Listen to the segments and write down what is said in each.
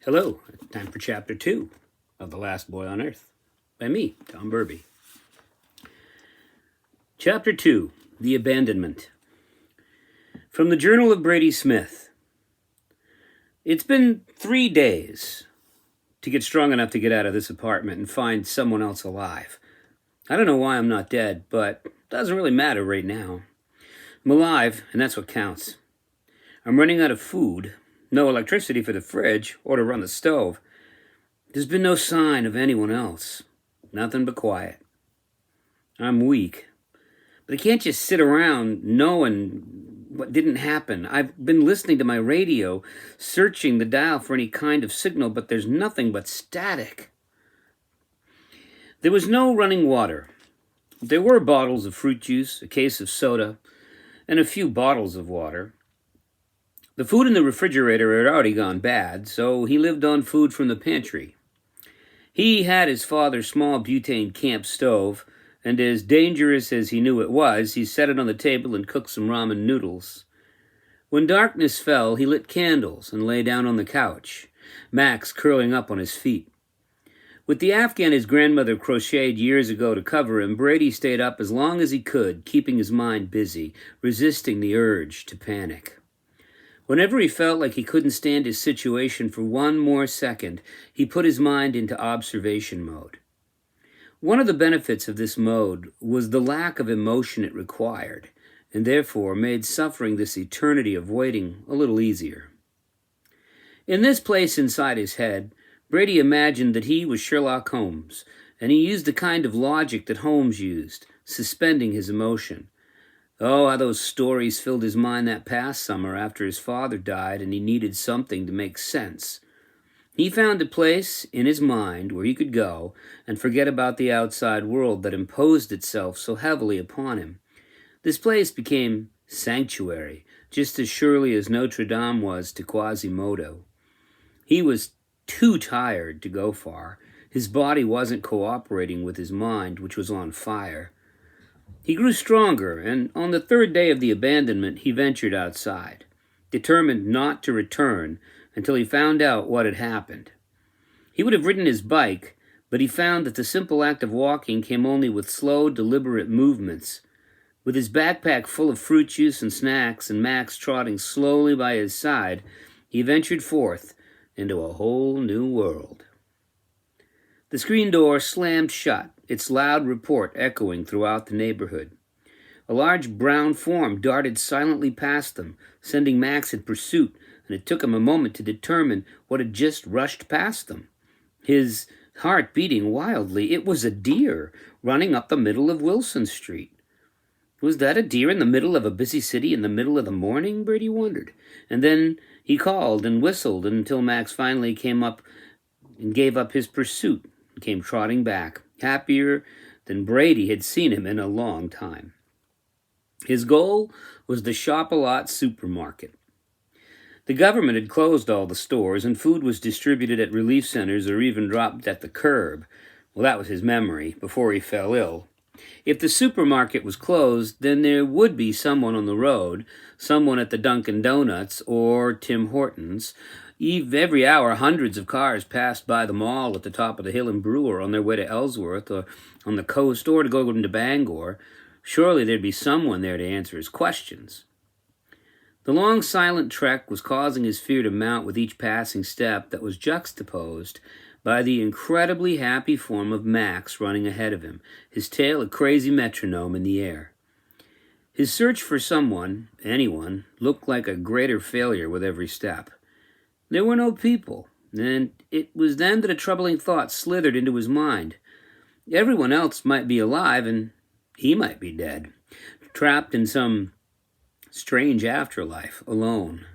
Hello, time for Chapter 2 of The Last Boy on Earth by me, Tom Burby. Chapter 2, The Abandonment. From the Journal of Brady Smith. It's been 3 days to get strong enough to get out of this apartment and find someone else alive. I don't know why I'm not dead, but it doesn't really matter right now. I'm alive, and that's what counts. I'm running out of food. No electricity for the fridge or to run the stove. There's been no sign of anyone else. Nothing but quiet. I'm weak. But I can't just sit around knowing what didn't happen. I've been listening to my radio, searching the dial for any kind of signal, but there's nothing but static. There was no running water. There were bottles of fruit juice, a case of soda, and a few bottles of water. The food in the refrigerator had already gone bad, so he lived on food from the pantry. He had his father's small butane camp stove, and as dangerous as he knew it was, he set it on the table and cooked some ramen noodles. When darkness fell, he lit candles and lay down on the couch, Max curling up on his feet. With the Afghan his grandmother crocheted years ago to cover him, Brady stayed up as long as he could, keeping his mind busy, resisting the urge to panic. Whenever he felt like he couldn't stand his situation for one more second, he put his mind into observation mode. One of the benefits of this mode was the lack of emotion it required, and therefore made suffering this eternity of waiting a little easier. In this place inside his head, Brady imagined that he was Sherlock Holmes, and he used the kind of logic that Holmes used, suspending his emotion. Oh, how those stories filled his mind that past summer after his father died and he needed something to make sense. He found a place in his mind where he could go and forget about the outside world that imposed itself so heavily upon him. This place became sanctuary, just as surely as Notre Dame was to Quasimodo. He was too tired to go far. His body wasn't cooperating with his mind, which was on fire. He grew stronger, and on the 3rd day of the abandonment, he ventured outside, determined not to return until he found out what had happened. He would have ridden his bike, but he found that the simple act of walking came only with slow, deliberate movements. With his backpack full of fruit juice and snacks, and Max trotting slowly by his side, he ventured forth into a whole new world. The screen door slammed shut, its loud report echoing throughout the neighborhood. A large brown form darted silently past them, sending Max in pursuit, and it took him a moment to determine what had just rushed past them. His heart beating wildly, it was a deer running up the middle of Wilson Street. Was that a deer in the middle of a busy city in the middle of the morning, Brady wondered. And then he called and whistled until Max finally came up and gave up his pursuit and came trotting back, happier than Brady had seen him in a long time. His goal was the Shop-A-Lot supermarket. The government had closed all the stores, and food was distributed at relief centers or even dropped at the curb. Well, that was his memory before he fell ill. If the supermarket was closed, then there would be someone on the road, someone at the Dunkin' Donuts or Tim Hortons. Every hour, hundreds of cars passed by the mall at the top of the hill in Brewer on their way to Ellsworth or on the coast or to go into Bangor. Surely there'd be someone there to answer his questions. The long, silent trek was causing his fear to mount with each passing step that was juxtaposed by the incredibly happy form of Max running ahead of him, his tail a crazy metronome in the air. His search for someone, anyone, looked like a greater failure with every step. There were no people, and it was then that a troubling thought slithered into his mind. Everyone else might be alive, and he might be dead, trapped in some strange afterlife, alone.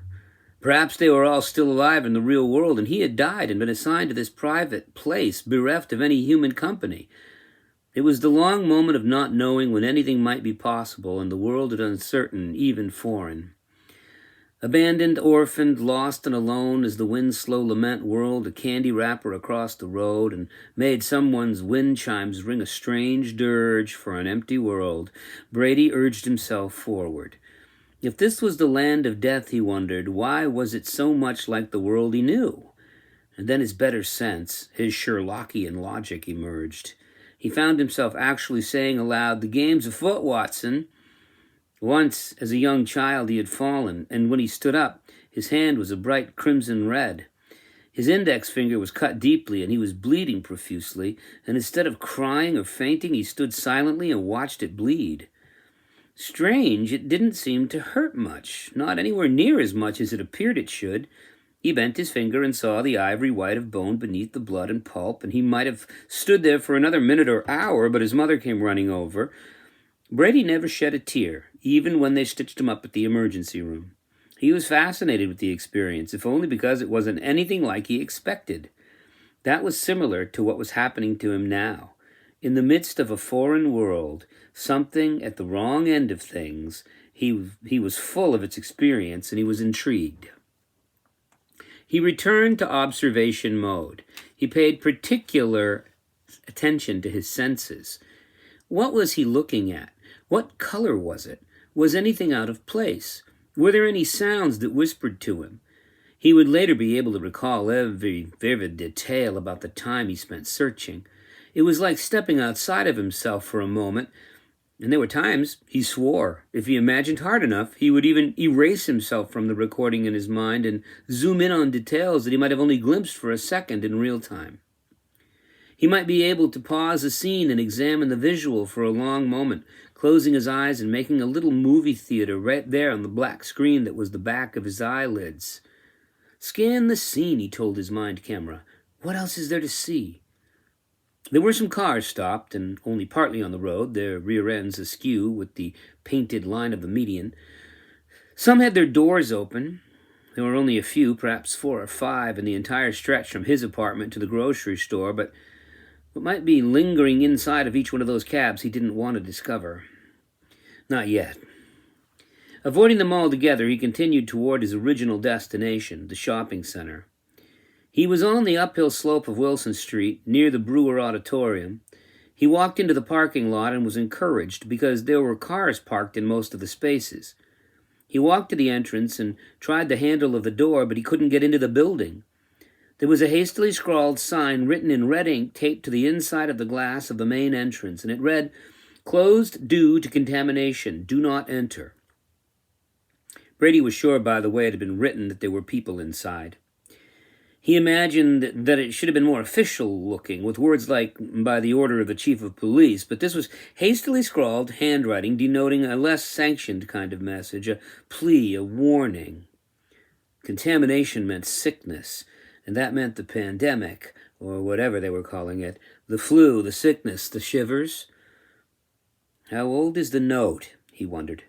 Perhaps they were all still alive in the real world, and he had died and been assigned to this private place, bereft of any human company. It was the long moment of not knowing when anything might be possible, and the world had uncertain, even foreign. Abandoned, orphaned, lost and alone as the wind's slow lament whirled a candy wrapper across the road and made someone's wind chimes ring a strange dirge for an empty world, Brady urged himself forward. If this was the land of death, he wondered, why was it so much like the world he knew? And then his better sense, his Sherlockian logic, emerged. He found himself actually saying aloud, "The game's afoot, Watson." Once, as a young child, he had fallen, and when he stood up, his hand was a bright crimson red. His index finger was cut deeply, and he was bleeding profusely, and instead of crying or fainting, he stood silently and watched it bleed. Strange, it didn't seem to hurt much, not anywhere near as much as it appeared it should. He bent his finger and saw the ivory white of bone beneath the blood and pulp, and he might have stood there for another minute or hour, but his mother came running over. Brady never shed a tear, even when they stitched him up at the emergency room. He was fascinated with the experience, if only because it wasn't anything like he expected. That was similar to what was happening to him now. In the midst of a foreign world, something at the wrong end of things, he was full of its experience, and he was intrigued. He returned to observation mode. He paid particular attention to his senses. What was he looking at? What color was it? Was anything out of place? Were there any sounds that whispered to him? He would later be able to recall every vivid detail about the time he spent searching. It was like stepping outside of himself for a moment, and there were times he swore. If he imagined hard enough, he would even erase himself from the recording in his mind and zoom in on details that he might have only glimpsed for a second in real time. He might be able to pause a scene and examine the visual for a long moment, closing his eyes and making a little movie theater right there on the black screen that was the back of his eyelids. "Scan the scene," he told his mind camera. "What else is there to see?" There were some cars stopped, and only partly on the road, their rear ends askew with the painted line of the median. Some had their doors open. There were only a few, perhaps 4 or 5, in the entire stretch from his apartment to the grocery store, but what might be lingering inside of each one of those cabs he didn't want to discover. Not yet. Avoiding them altogether, he continued toward his original destination, the shopping center. He was on the uphill slope of Wilson Street, near the Brewer Auditorium. He walked into the parking lot and was encouraged because there were cars parked in most of the spaces. He walked to the entrance and tried the handle of the door, but he couldn't get into the building. There was a hastily scrawled sign written in red ink taped to the inside of the glass of the main entrance, and it read, "Closed due to contamination. Do not enter." Brady was sure by the way it had been written that there were people inside. He imagined that it should have been more official looking, with words like, "by the order of the chief of police," but this was hastily scrawled handwriting denoting a less sanctioned kind of message, a plea, a warning. Contamination meant sickness, and that meant the pandemic, or whatever they were calling it, the flu, the sickness, the shivers. How old is the note? He wondered.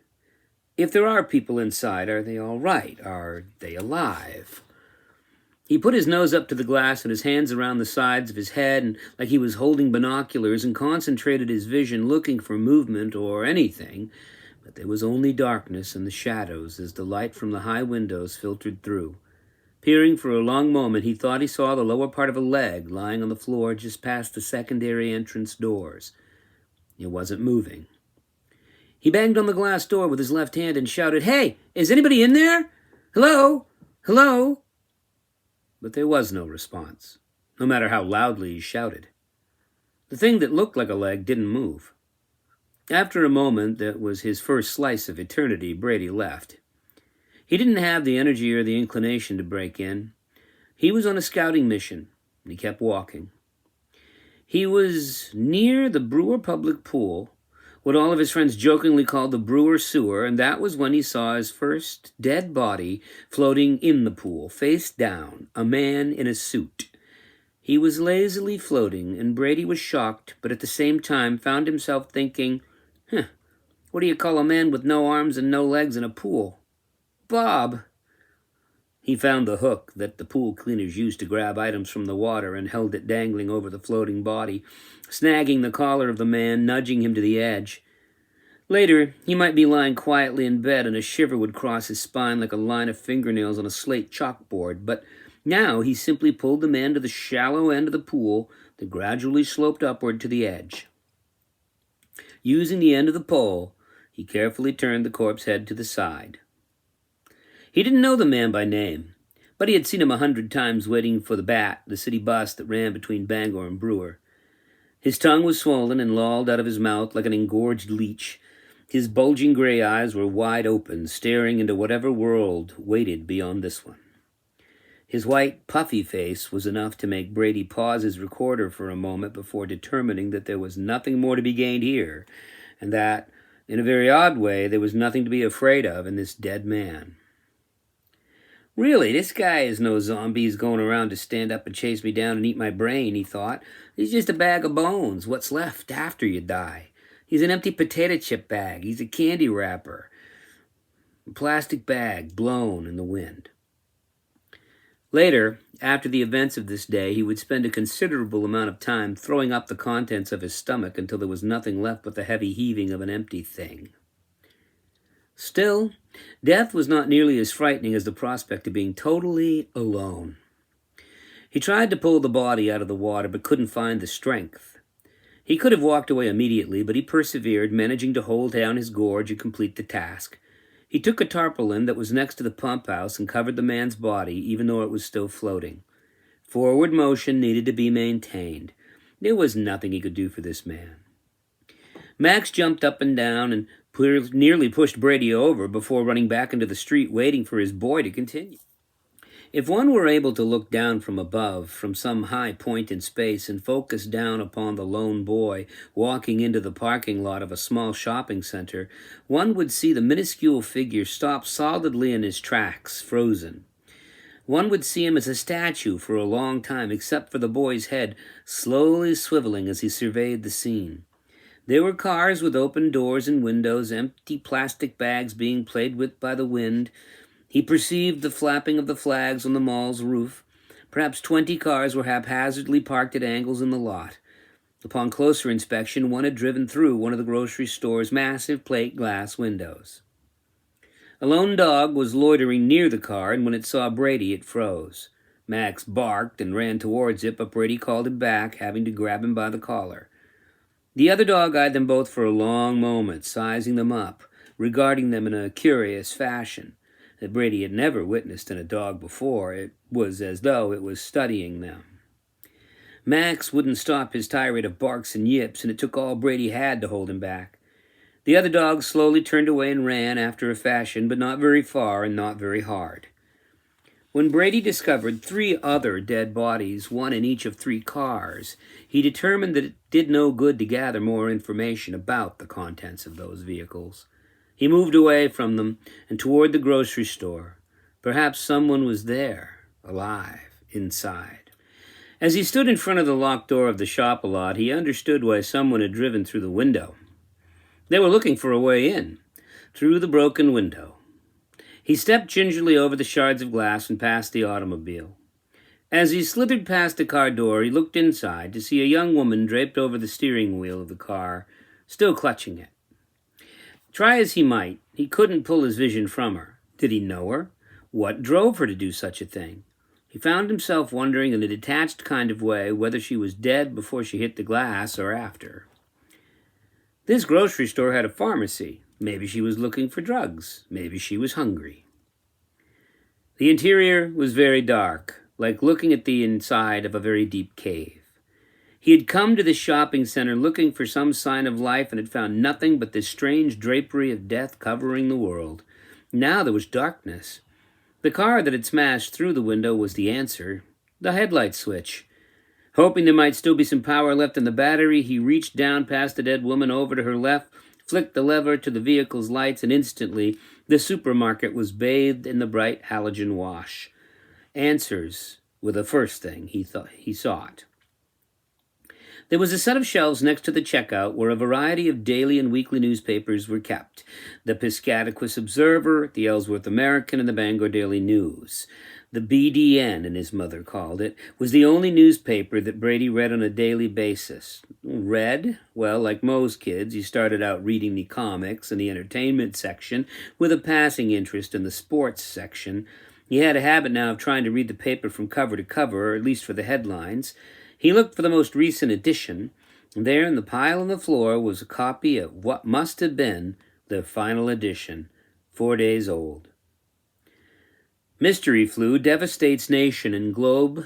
If there are people inside, are they all right? Are they alive? He put his nose up to the glass and his hands around the sides of his head, and like he was holding binoculars, and concentrated his vision looking for movement or anything, but there was only darkness and the shadows as the light from the high windows filtered through. Peering for a long moment, he thought he saw the lower part of a leg lying on the floor just past the secondary entrance doors. It wasn't moving. He banged on the glass door with his left hand and shouted, "Hey, is anybody in there? Hello? Hello?" But there was no response, no matter how loudly he shouted. The thing that looked like a leg didn't move. After a moment that was his first slice of eternity, Brady left. He didn't have the energy or the inclination to break in. He was on a scouting mission, and he kept walking. He was near the Brewer public pool, what all of his friends jokingly called the Brewer sewer, and that was when he saw his first dead body floating in the pool, face down, a man in a suit. He was lazily floating, and Brady was shocked, but at the same time found himself thinking, what do you call a man with no arms and no legs in a pool? Bob. He found the hook that the pool cleaners used to grab items from the water and held it dangling over the floating body, snagging the collar of the man, nudging him to the edge. Later, he might be lying quietly in bed and a shiver would cross his spine like a line of fingernails on a slate chalkboard, but now he simply pulled the man to the shallow end of the pool that gradually sloped upward to the edge. Using the end of the pole, he carefully turned the corpse head to the side. He didn't know the man by name, but he had seen him 100 times waiting for the Bat, the city bus that ran between Bangor and Brewer. His tongue was swollen and lolled out of his mouth like an engorged leech. His bulging gray eyes were wide open, staring into whatever world waited beyond this one. His white, puffy face was enough to make Brady pause his recorder for a moment before determining that there was nothing more to be gained here, and that, in a very odd way, there was nothing to be afraid of in this dead man. Really, this guy is no zombie who's going around to stand up and chase me down and eat my brain, he thought. He's just a bag of bones, what's left after you die. He's an empty potato chip bag. He's a candy wrapper. A plastic bag blown in the wind. Later, after the events of this day, he would spend a considerable amount of time throwing up the contents of his stomach until there was nothing left but the heavy heaving of an empty thing. Still, death was not nearly as frightening as the prospect of being totally alone. He tried to pull the body out of the water, but couldn't find the strength. He could have walked away immediately, but he persevered, managing to hold down his gorge and complete the task. He took a tarpaulin that was next to the pump house and covered the man's body, even though it was still floating. Forward motion needed to be maintained. There was nothing he could do for this man. Max jumped up and down and nearly pushed Brady over before running back into the street, waiting for his boy to continue. If one were able to look down from above, from some high point in space, and focus down upon the lone boy walking into the parking lot of a small shopping center, one would see the minuscule figure stop solidly in his tracks, frozen. One would see him as a statue for a long time, except for the boy's head slowly swiveling as he surveyed the scene. There were cars with open doors and windows, empty plastic bags being played with by the wind. He perceived the flapping of the flags on the mall's roof. Perhaps 20 cars were haphazardly parked at angles in the lot. Upon closer inspection, one had driven through one of the grocery store's massive plate glass windows. A lone dog was loitering near the car, and when it saw Brady, it froze. Max barked and ran towards it, but Brady called him back, having to grab him by the collar. The other dog eyed them both for a long moment, sizing them up, regarding them in a curious fashion that Brady had never witnessed in a dog before. It was as though it was studying them. Max wouldn't stop his tirade of barks and yips, and it took all Brady had to hold him back. The other dogs slowly turned away and ran after a fashion, but not very far and not very hard. When Brady discovered 3 other dead bodies, one in each of 3 cars, he determined that it did no good to gather more information about the contents of those vehicles. He moved away from them and toward the grocery store. Perhaps someone was there, alive, inside. As he stood in front of the locked door of the shop-a-lot, he understood why someone had driven through the window. They were looking for a way in, through the broken window. He stepped gingerly over the shards of glass and past the automobile. As he slithered past the car door, he looked inside to see a young woman draped over the steering wheel of the car, still clutching it. Try as he might, he couldn't pull his vision from her. Did he know her? What drove her to do such a thing? He found himself wondering in a detached kind of way whether she was dead before she hit the glass or after. This grocery store had a pharmacy. Maybe she was looking for drugs. Maybe she was hungry. The interior was very dark, like looking at the inside of a very deep cave. He had come to the shopping center looking for some sign of life and had found nothing but this strange drapery of death covering the world. Now there was darkness. The car that had smashed through the window was the answer, the headlight switch. Hoping there might still be some power left in the battery, he reached down past the dead woman over to her left, flicked the lever to the vehicle's lights, and instantly the supermarket was bathed in the bright halogen wash. Answers were the first thing he sought. There was a set of shelves next to the checkout where a variety of daily and weekly newspapers were kept. The Piscataquis Observer, the Ellsworth American, and the Bangor Daily News. The BDN, and his mother called it, was the only newspaper that Brady read on a daily basis. Read? Well, like most kids, he started out reading the comics and the entertainment section with a passing interest in the sports section. He had a habit now of trying to read the paper from cover to cover, or at least for the headlines. He looked for the most recent edition, and there in the pile on the floor was a copy of what must have been the final edition, 4 days old. Mystery flu devastates nation and globe.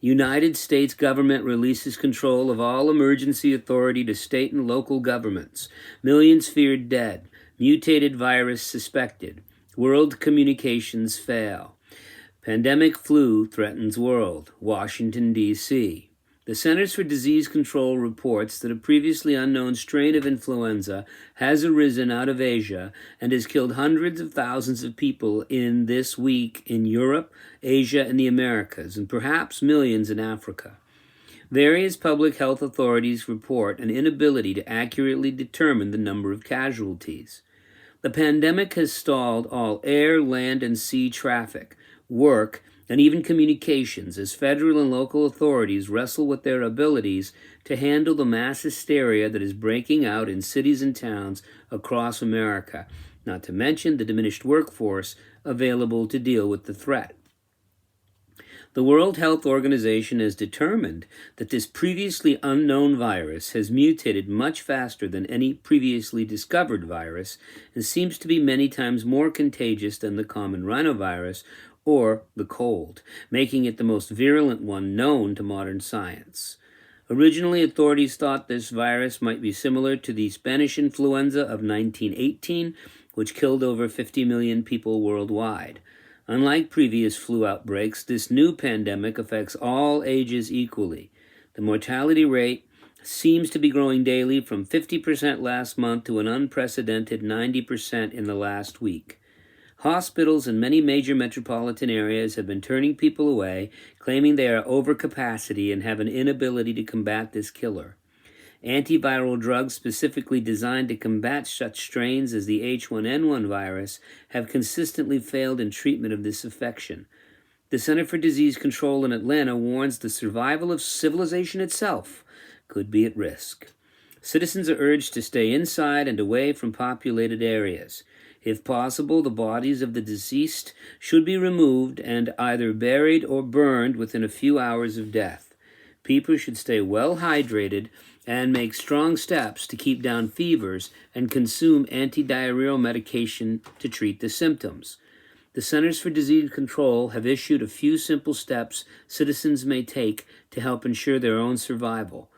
United States government releases control of all emergency authority to state and local governments. Millions feared dead. Mutated virus suspected. World communications fail. Pandemic flu threatens world. Washington, D.C. The Centers for Disease Control reports that a previously unknown strain of influenza has arisen out of Asia and has killed hundreds of thousands of people in this week in Europe, Asia, and the Americas, and perhaps millions in Africa. Various public health authorities report an inability to accurately determine the number of casualties. The pandemic has stalled all air, land, and sea traffic, work, and even communications as federal and local authorities wrestle with their abilities to handle the mass hysteria that is breaking out in cities and towns across America, not to mention the diminished workforce available to deal with the threat. The World Health Organization has determined that this previously unknown virus has mutated much faster than any previously discovered virus and seems to be many times more contagious than the common rhinovirus or the cold, making it the most virulent one known to modern science. Originally, authorities thought this virus might be similar to the Spanish influenza of 1918, which killed over 50 million people worldwide. Unlike previous flu outbreaks, this new pandemic affects all ages equally. The mortality rate seems to be growing daily from 50% last month to an unprecedented 90% in the last week. Hospitals in many major metropolitan areas have been turning people away, claiming they are over capacity and have an inability to combat this killer. Antiviral drugs specifically designed to combat such strains as the H1N1 virus have consistently failed in treatment of this infection. The Center for Disease Control in Atlanta warns the survival of civilization itself could be at risk. Citizens are urged to stay inside and away from populated areas. If possible, the bodies of the deceased should be removed and either buried or burned within a few hours of death. People should stay well hydrated and make strong steps to keep down fevers and consume antidiarrheal medication to treat the symptoms. The Centers for Disease Control have issued a few simple steps citizens may take to help ensure their own survival.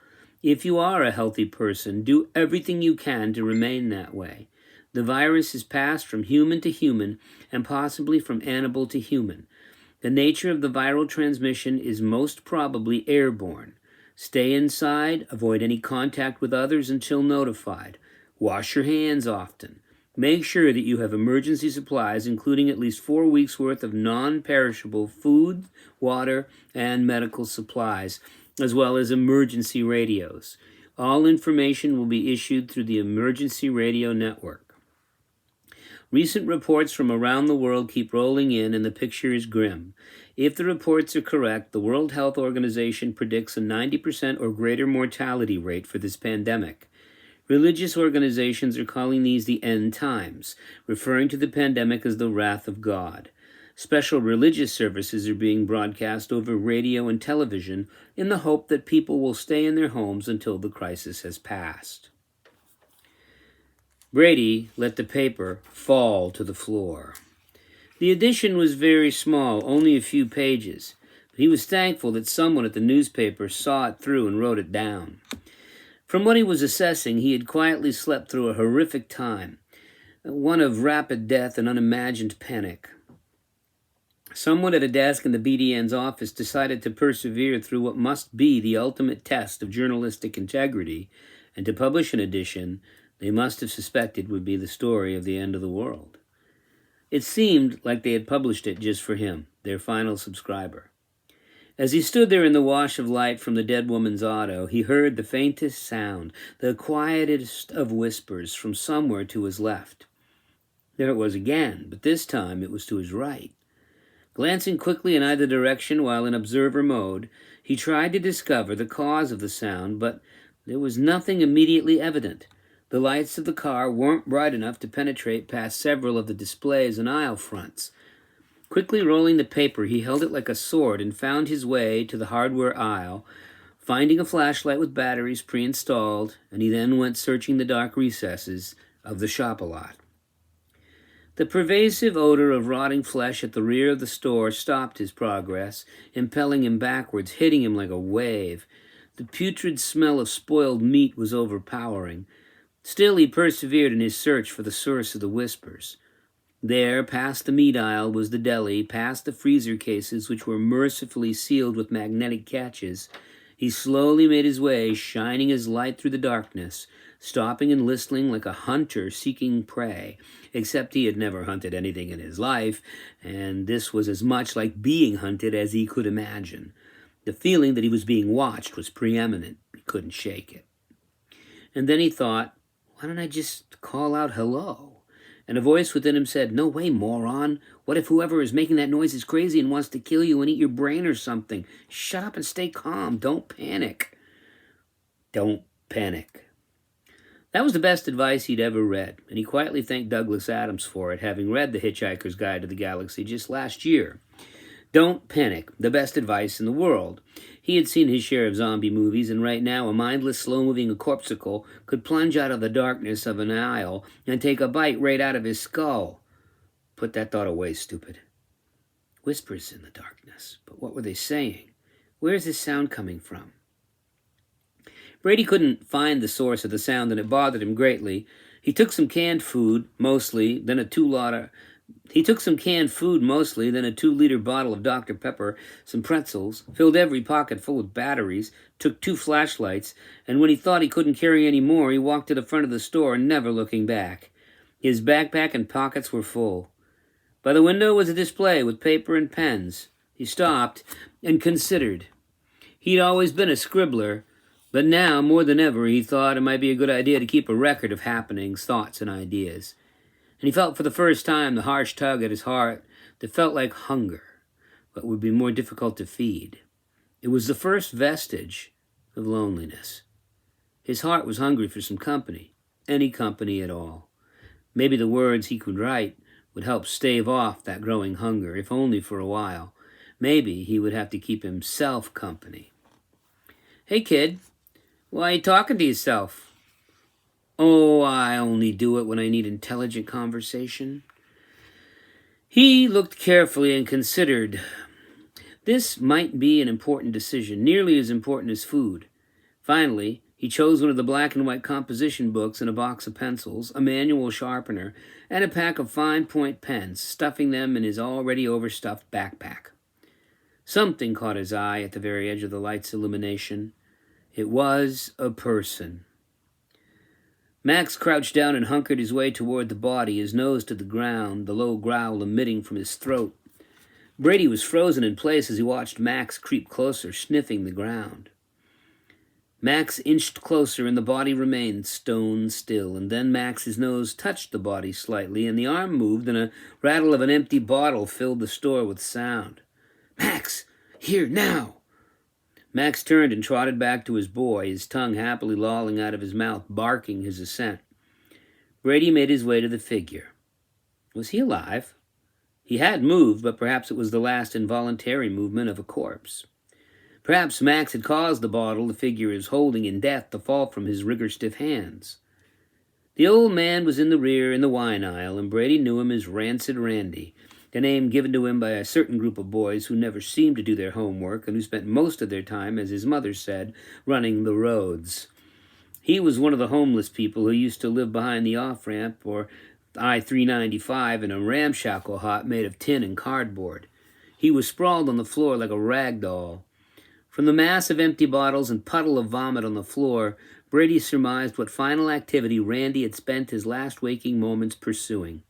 If you are a healthy person, do everything you can to remain that way. The virus is passed from human to human and possibly from animal to human. The nature of the viral transmission is most probably airborne. Stay inside, avoid any contact with others until notified. Wash your hands often. Make sure that you have emergency supplies, including at least 4 weeks' worth of non-perishable food, water, and medical supplies, as well as emergency radios. All information will be issued through the Emergency Radio Network. Recent reports from around the world keep rolling in, and the picture is grim. If the reports are correct, the World Health Organization predicts a 90% or greater mortality rate for this pandemic. Religious organizations are calling these the end times, referring to the pandemic as the wrath of God. Special religious services are being broadcast over radio and television in the hope that people will stay in their homes until the crisis has passed. Brady let the paper fall to the floor. The edition was very small, only a few pages, but he was thankful that someone at the newspaper saw it through and wrote it down. From what he was assessing, he had quietly slept through a horrific time, one of rapid death and unimagined panic. Someone at a desk in the BDN's office decided to persevere through what must be the ultimate test of journalistic integrity, and to publish an edition they must have suspected would be the story of the end of the world. It seemed like they had published it just for him, their final subscriber. As he stood there in the wash of light from the dead woman's auto, he heard the faintest sound, the quietest of whispers from somewhere to his left. There it was again, but this time it was to his right. Glancing quickly in either direction while in observer mode, he tried to discover the cause of the sound, but there was nothing immediately evident. The lights of the car weren't bright enough to penetrate past several of the displays and aisle fronts. Quickly rolling the paper, he held it like a sword and found his way to the hardware aisle, finding a flashlight with batteries pre-installed, and he then went searching the dark recesses of the shop-a-lot. The pervasive odor of rotting flesh at the rear of the store stopped his progress, impelling him backwards, hitting him like a wave. The putrid smell of spoiled meat was overpowering. Still he persevered in his search for the source of the whispers. There, past the meat aisle, was the deli, past the freezer cases which were mercifully sealed with magnetic catches. He slowly made his way, shining his light through the darkness, stopping and listening like a hunter seeking prey, except he had never hunted anything in his life, and this was as much like being hunted as he could imagine. The feeling that he was being watched was preeminent. He couldn't shake it. And then he thought, why don't I just call out hello? And a voice within him said, no way, moron. What if whoever is making that noise is crazy and wants to kill you and eat your brain or something? Shut up and stay calm. Don't panic. Don't panic. That was the best advice he'd ever read, and he quietly thanked Douglas Adams for it, having read The Hitchhiker's Guide to the Galaxy just last year. Don't panic, the best advice in the world. He had seen his share of zombie movies, and right now a mindless, slow-moving corpsicle could plunge out of the darkness of an aisle and take a bite right out of his skull. Put that thought away, stupid. Whispers in the darkness. But what were they saying? Where's this sound coming from? Brady couldn't find the source of the sound, and it bothered him greatly. He took some canned food, mostly, then a 2-liter bottle of Dr. Pepper, some pretzels, filled every pocket full with batteries, took 2 flashlights, and when he thought he couldn't carry any more, he walked to the front of the store, never looking back. His backpack and pockets were full. By the window was a display with paper and pens. He stopped and considered. He'd always been a scribbler, but now, more than ever, he thought it might be a good idea to keep a record of happenings, thoughts, and ideas. And he felt for the first time the harsh tug at his heart that felt like hunger, but would be more difficult to feed. It was the first vestige of loneliness. His heart was hungry for some company, any company at all. Maybe the words he could write would help stave off that growing hunger, if only for a while. Maybe he would have to keep himself company. Hey, kid, why are you talking to yourself? Oh, I only do it when I need intelligent conversation. He looked carefully and considered. This might be an important decision, nearly as important as food. Finally, he chose one of the black and white composition books and a box of pencils, a manual sharpener, and a pack of fine point pens, stuffing them in his already overstuffed backpack. Something caught his eye at the very edge of the light's illumination. It was a person. Max crouched down and hunkered his way toward the body, his nose to the ground, the low growl emitting from his throat. Brady was frozen in place as he watched Max creep closer, sniffing the ground. Max inched closer, and the body remained stone still, and then Max's nose touched the body slightly, and the arm moved, and a rattle of an empty bottle filled the store with sound. Max! Here, now! Max turned and trotted back to his boy, his tongue happily lolling out of his mouth, barking his assent. Brady made his way to the figure. Was he alive? He had moved, but perhaps it was the last involuntary movement of a corpse. Perhaps Max had caused the bottle the figure is holding in death to fall from his rigor-stiff hands. The old man was in the rear in the wine aisle, and Brady knew him as Rancid Randy, the name given to him by a certain group of boys who never seemed to do their homework and who spent most of their time, as his mother said, running the roads. He was one of the homeless people who used to live behind the off-ramp or I-395 in a ramshackle hut made of tin and cardboard. He was sprawled on the floor like a rag doll. From the mass of empty bottles and puddle of vomit on the floor, Brady surmised what final activity Randy had spent his last waking moments pursuing.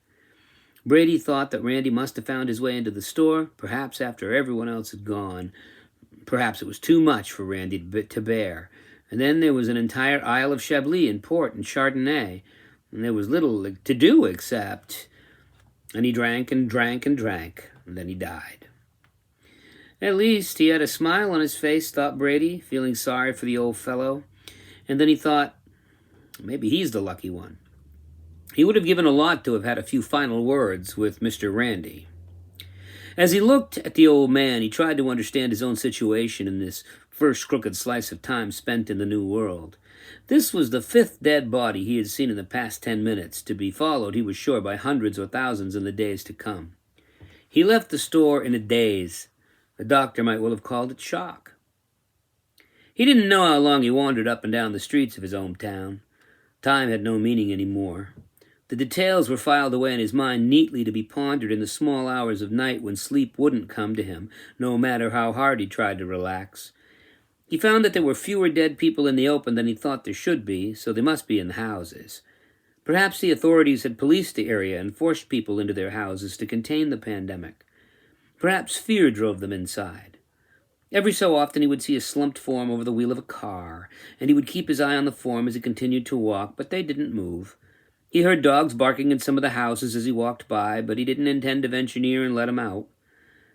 Brady thought that Randy must have found his way into the store, perhaps after everyone else had gone. Perhaps it was too much for Randy to bear. And then there was an entire aisle of Chablis and port and Chardonnay, and there was little to do except... And he drank and drank and drank, and then he died. At least he had a smile on his face, thought Brady, feeling sorry for the old fellow. And then he thought, maybe he's the lucky one. He would have given a lot to have had a few final words with Mr. Randy. As he looked at the old man, he tried to understand his own situation in this first crooked slice of time spent in the New World. This was the fifth dead body he had seen in the past 10 minutes, to be followed, he was sure, by hundreds or thousands in the days to come. He left the store in a daze. The doctor might well have called it shock. He didn't know how long he wandered up and down the streets of his hometown. Time had no meaning anymore. The details were filed away in his mind neatly to be pondered in the small hours of night when sleep wouldn't come to him, no matter how hard he tried to relax. He found that there were fewer dead people in the open than he thought there should be, so they must be in the houses. Perhaps the authorities had policed the area and forced people into their houses to contain the pandemic. Perhaps fear drove them inside. Every so often he would see a slumped form over the wheel of a car, and he would keep his eye on the form as he continued to walk, but they didn't move. He heard dogs barking in some of the houses as he walked by, but he didn't intend to venture near and let them out.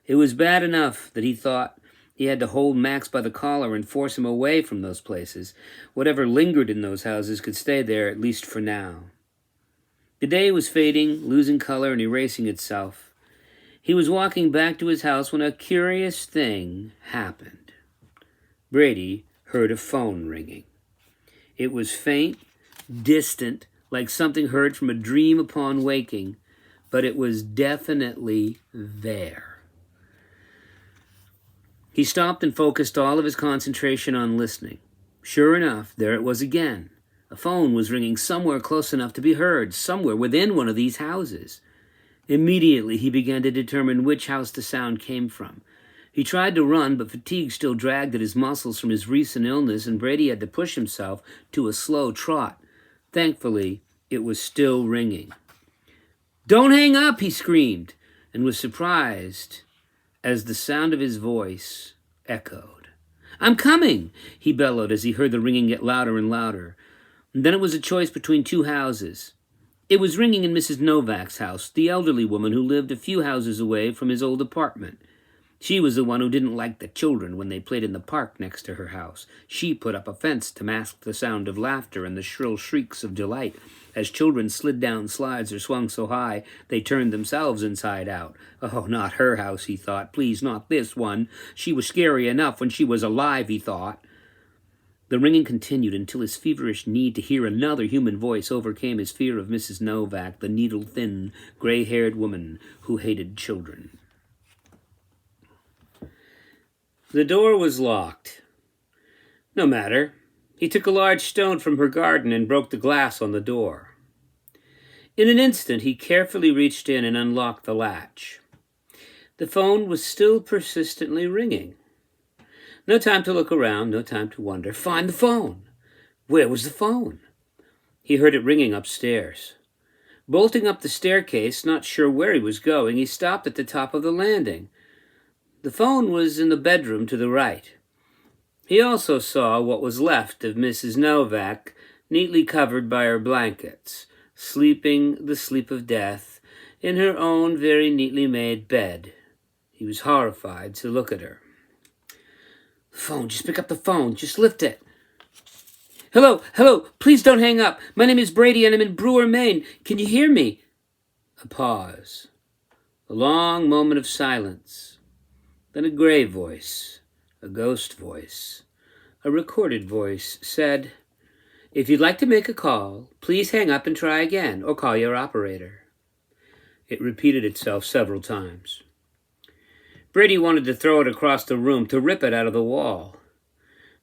It was bad enough that he thought he had to hold Max by the collar and force him away from those places. Whatever lingered in those houses could stay there, at least for now. The day was fading, losing color and erasing itself. He was walking back to his house when a curious thing happened. Brady heard a phone ringing. It was faint, distant, like something heard from a dream upon waking, but it was definitely there. He stopped and focused all of his concentration on listening. Sure enough, there it was again. A phone was ringing somewhere close enough to be heard, somewhere within one of these houses. Immediately, he began to determine which house the sound came from. He tried to run, but fatigue still dragged at his muscles from his recent illness, and Brady had to push himself to a slow trot. Thankfully, it was still ringing. "Don't hang up," he screamed, and was surprised as the sound of his voice echoed. "I'm coming," he bellowed as he heard the ringing get louder and louder. And then it was a choice between two houses. It was ringing in Mrs. Novak's house, the elderly woman who lived a few houses away from his old apartment. She was the one who didn't like the children when they played in the park next to her house. She put up a fence to mask the sound of laughter and the shrill shrieks of delight as children slid down slides or swung so high they turned themselves inside out. Oh, not her house, he thought. Please, not this one. She was scary enough when she was alive, he thought. The ringing continued until his feverish need to hear another human voice overcame his fear of Mrs. Novak, the needle-thin, gray-haired woman who hated children. The door was locked. No matter. He took a large stone from her garden and broke the glass on the door. In an instant, he carefully reached in and unlocked the latch. The phone was still persistently ringing. No time to look around, no time to wonder. Find the phone. Where was the phone? He heard it ringing upstairs. Bolting up the staircase, not sure where he was going, he stopped at the top of the landing. The phone was in the bedroom to the right. He also saw what was left of Mrs. Novak, neatly covered by her blankets, sleeping the sleep of death in her own very neatly made bed. He was horrified to look at her. "The phone, just pick up the phone, just lift it." Hello, please don't hang up. My name is Brady and I'm in Brewer, Maine. Can you hear me?" A pause. A long moment of silence. Then a gray voice, a ghost voice, a recorded voice said, "If you'd like to make a call, please hang up and try again, or call your operator." It repeated itself several times. Brady wanted to throw it across the room, to rip it out of the wall.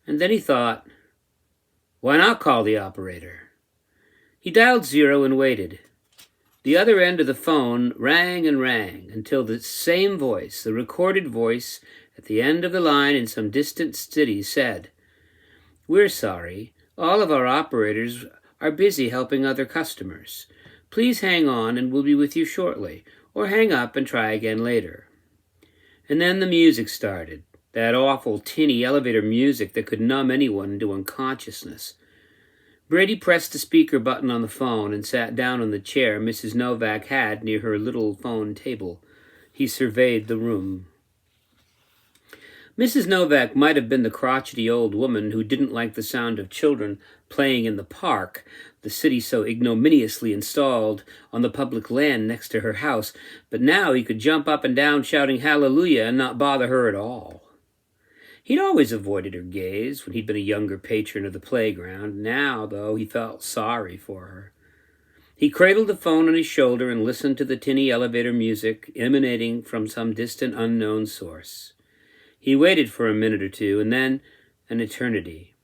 And then he thought, why not call the operator? He dialed 0 and waited. The other end of the phone rang and rang until the same voice, the recorded voice at the end of the line in some distant city, said, "We're sorry. All of our operators are busy helping other customers. Please hang on and we'll be with you shortly, or hang up and try again later." And then the music started, that awful tinny elevator music that could numb anyone into unconsciousness. Brady pressed the speaker button on the phone and sat down on the chair Mrs. Novak had near her little phone table. He surveyed the room. Mrs. Novak might have been the crotchety old woman who didn't like the sound of children playing in the park, the city so ignominiously installed on the public land next to her house, but now he could jump up and down shouting hallelujah and not bother her at all. He'd always avoided her gaze when he'd been a younger patron of the playground. Now, though, he felt sorry for her. He cradled the phone on his shoulder and listened to the tinny elevator music emanating from some distant unknown source. He waited for a minute or two, and then an eternity.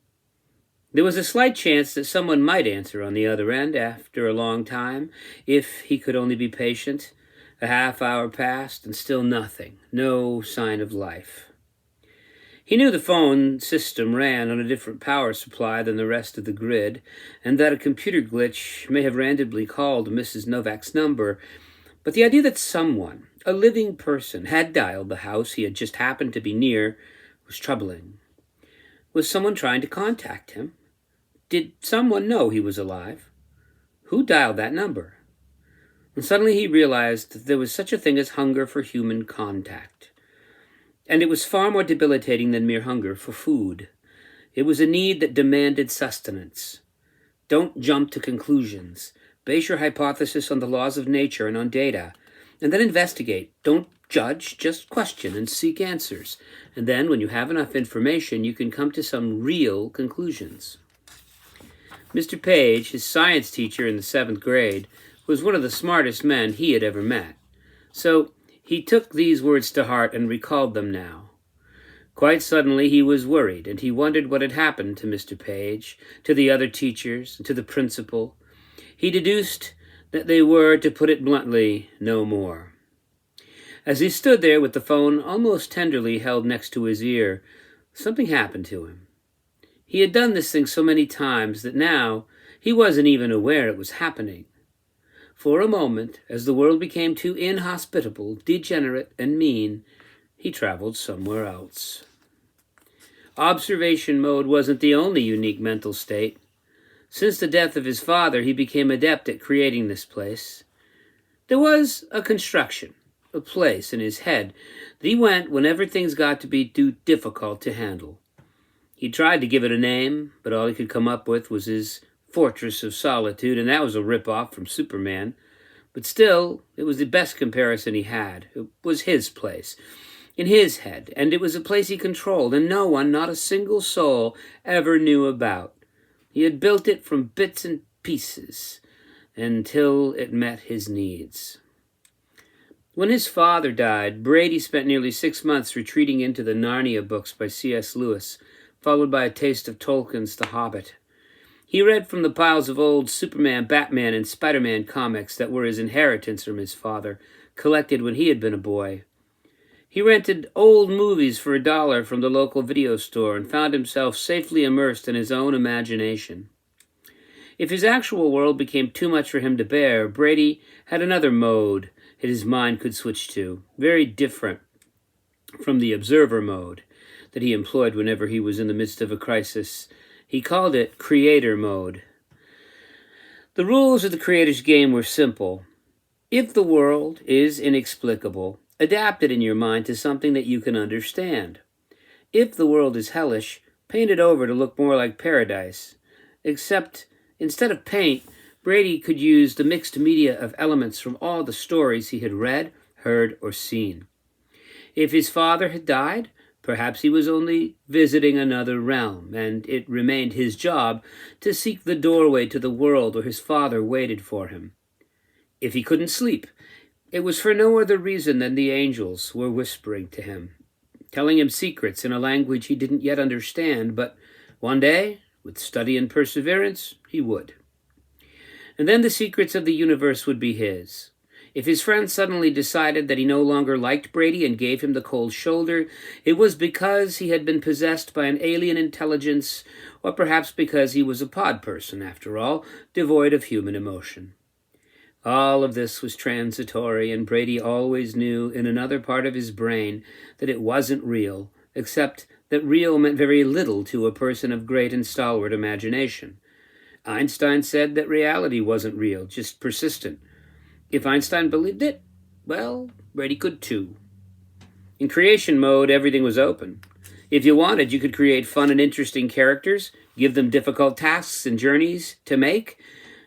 There was a slight chance that someone might answer on the other end after a long time, if he could only be patient. A half hour passed, and still nothing, no sign of life. He knew the phone system ran on a different power supply than the rest of the grid, and that a computer glitch may have randomly called Mrs. Novak's number, but the idea that someone, a living person, had dialed the house he had just happened to be near was troubling. Was someone trying to contact him? Did someone know he was alive? Who dialed that number? And suddenly he realized that there was such a thing as hunger for human contact. And it was far more debilitating than mere hunger for food. It was a need that demanded sustenance. Don't jump to conclusions. Base your hypothesis on the laws of nature and on data. And then investigate. Don't judge, just question and seek answers. And then, when you have enough information, you can come to some real conclusions. Mr. Page, his science teacher in the 7th grade, was one of the smartest men he had ever met. So he took these words to heart and recalled them now. Quite suddenly he was worried, and he wondered what had happened to Mr. Page, to the other teachers, and to the principal. He deduced that they were, to put it bluntly, no more. As he stood there with the phone almost tenderly held next to his ear, something happened to him. He had done this thing so many times that now he wasn't even aware it was happening. For a moment, as the world became too inhospitable, degenerate, and mean, he traveled somewhere else. Observation mode wasn't the only unique mental state. Since the death of his father, he became adept at creating this place. There was a construction, a place in his head that he went whenever things got to be too difficult to handle. He tried to give it a name, but all he could come up with was his Fortress of Solitude, and that was a rip-off from Superman. But still, it was the best comparison he had. It was his place, in his head, and it was a place he controlled, and no one, not a single soul, ever knew about. He had built it from bits and pieces until it met his needs. When his father died, Brady spent nearly 6 months retreating into the Narnia books by C.S. Lewis, followed by a taste of Tolkien's The Hobbit. He read from the piles of old Superman, Batman, and Spider-Man comics that were his inheritance from his father, collected when he had been a boy. He rented old movies for $1 from the local video store and found himself safely immersed in his own imagination. If his actual world became too much for him to bear, Brady had another mode that his mind could switch to, very different from the observer mode that he employed whenever he was in the midst of a crisis. He called it creator mode. The rules of the creator's game were simple. If the world is inexplicable, adapt it in your mind to something that you can understand. If the world is hellish, paint it over to look more like paradise. Except, instead of paint, Brady could use the mixed media of elements from all the stories he had read, heard, or seen. If his father had died, perhaps he was only visiting another realm, and it remained his job to seek the doorway to the world where his father waited for him. If he couldn't sleep, it was for no other reason than the angels were whispering to him, telling him secrets in a language he didn't yet understand, but one day, with study and perseverance, he would. And then the secrets of the universe would be his. If his friend suddenly decided that he no longer liked Brady and gave him the cold shoulder, it was because he had been possessed by an alien intelligence, or perhaps because he was a pod person, after all, devoid of human emotion. All of this was transitory, and Brady always knew in another part of his brain that it wasn't real, except that real meant very little to a person of great and stalwart imagination. Einstein said that reality wasn't real, just persistent. If Einstein believed it, well, Brady could too. In creation mode, everything was open. If you wanted, you could create fun and interesting characters, give them difficult tasks and journeys to make,